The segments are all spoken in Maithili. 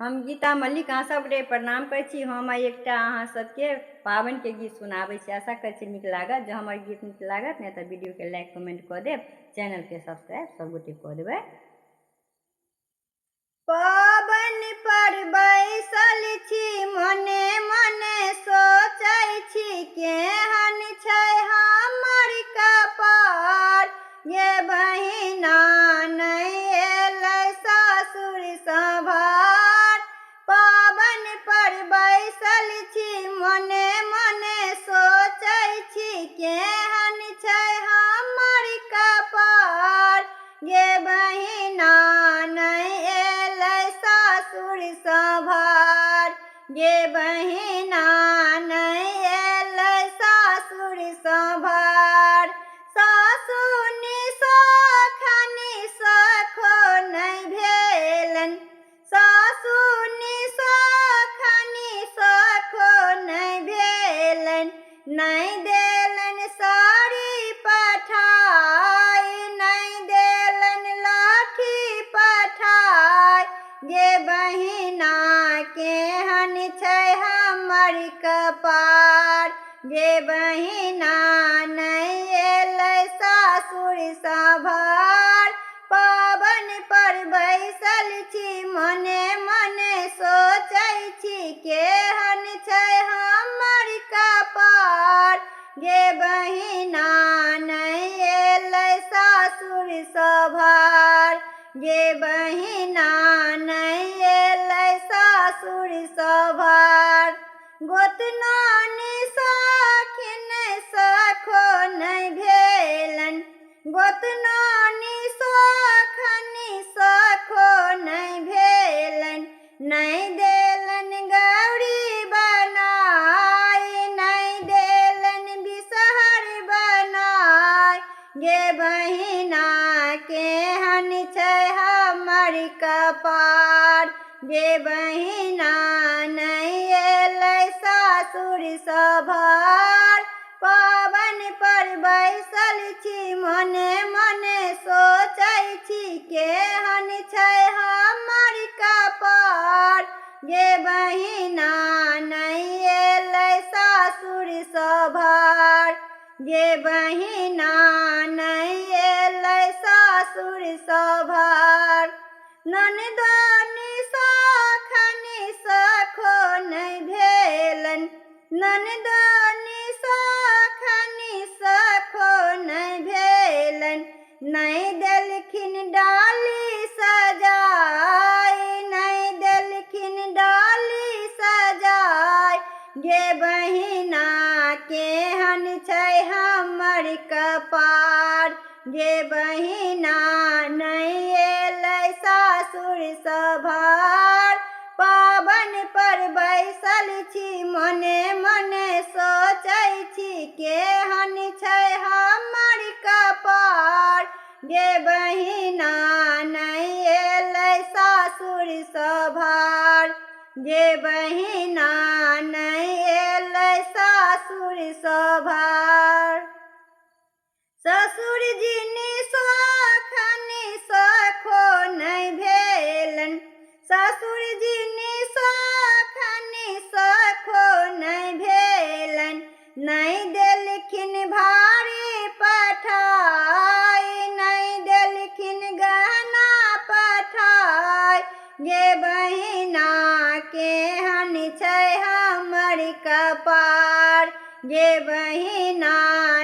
हम गीता मल्लिक अहाँ सबके प्रणाम करै छी। हम आइ एकटा अहाँ सबके पाबनिके गीत सुनाबै छी। आशा करै छी नीक लागत। जँ हमर गीत नीक लागत ने तऽ वीडियोके लाइक कमेंट कऽ देब, चैनलके सब्सक्राइब सबगोटे कऽ देबै। पाबनि पर बैसल छी, मने मने सोचै छी केहन छै हमर कपार। ये बहिना नहि एलै सासुर सम्हार। पाबनि पर बैसल छी, मने मने सोचै छी केहन छै हमर कपार। ये बहिना नहि एलै सासुर सम्हार। ये बहिना नहि एलै सासुर सम्हार। सासु निसखनी सखो नहि भेलनि, सासु निसखनी सखो नहि भेलनि। नहि देलनि साड़ी पठाइ, नहि देलनि लाठी पठाइ। ये बहिना केहन छै हमर कपार। ये बहिना नहि एलै सासुर सम्हार। पाबनि पर बैसल छी, मने मने सोचै छी केहन छै हमर कपार। ये बहिना नहि एलै सासुर सम्हार। ये बहिना नहि एलै सासुर सम्हार। गोतनानी सखिन सखो नहि भेलनि, गोतनानी सखनी सखो नहि भेलनि। नहि देलनि गौरी बनाइ, नहि देलनि बिसहर बनाइ। ये बहिना केहन छै हमर कपार। ये बहिना नहि एलै सासुर सम्हार। पाबनि पर बैसल छी, मने मने सोचै छी केहन छै हमर कपार। ये बहिना नहि एलै सासुर सम्हार। ये बहिना नहि एलै सासुर सम्हार। ननदनी सखनी सखो नहि भेलनि, ननदनी सखनी सखो नहि भेलनि। नहि देलखिन डाली सजाइ, नहि देलखिन डाली सजाइ। ये बहिना केहन छै हमर कपार। ये बहिना नहि एलै सासुर सम्हार। पाबनि पर बैसल छी, मने मने सोचै छी केहन छै हमर कपार। ये बहिना नहि एलै सासुर सम्हार। ये बहिना नहि एलै सासुर सम्हार। ससुर जी निसखनी सखो नहि भेलनि, ससुर जी निसखनी सखो नहि भेलनि। नहि देलखिन भारी पठाइ, नहि देलखिन गहना पठाइ। ये बहिना केहन छै हमर कपार। ये बहिना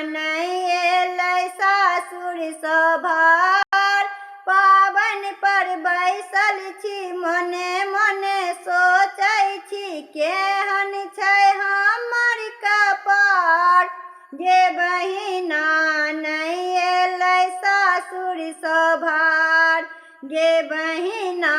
नहि एलै सासुर सम्हार। पाबनि पर बैसल छी, मने मने सोचै छी केहन छै हमर कपार। ये बहिना नहि एलै सासुर सम्हार। ये बहिना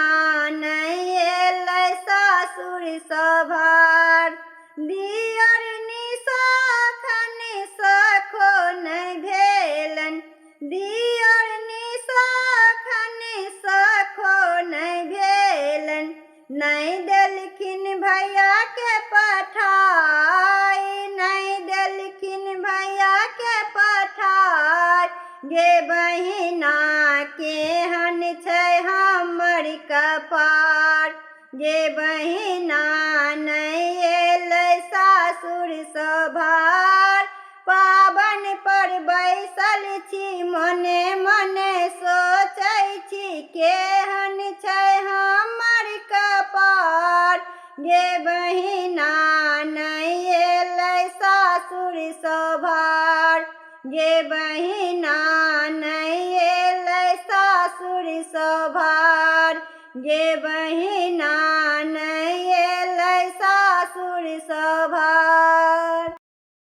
नहि एलै सासुर सम्हार। दियर निसखनी सखो नहि भेलनि, दियर निसखनी सखो नहि भेलनि। नहि देलखिन भैया के पठाइ, नहि देलखिन भैया के पठाइ। ये बहिना केहन छै हमर कपार। गे बहिना नहीं अयलै सासुर सभार। पाबन पर बैसल छी मने मने सोचै छी केहन छै हमर कपार। गे बहिना नहीं अयलै सासुर सभार। गे बहिना नहीं अयलै सासुर सभार। गे बहिना नहीं अयलै सासुर सभार।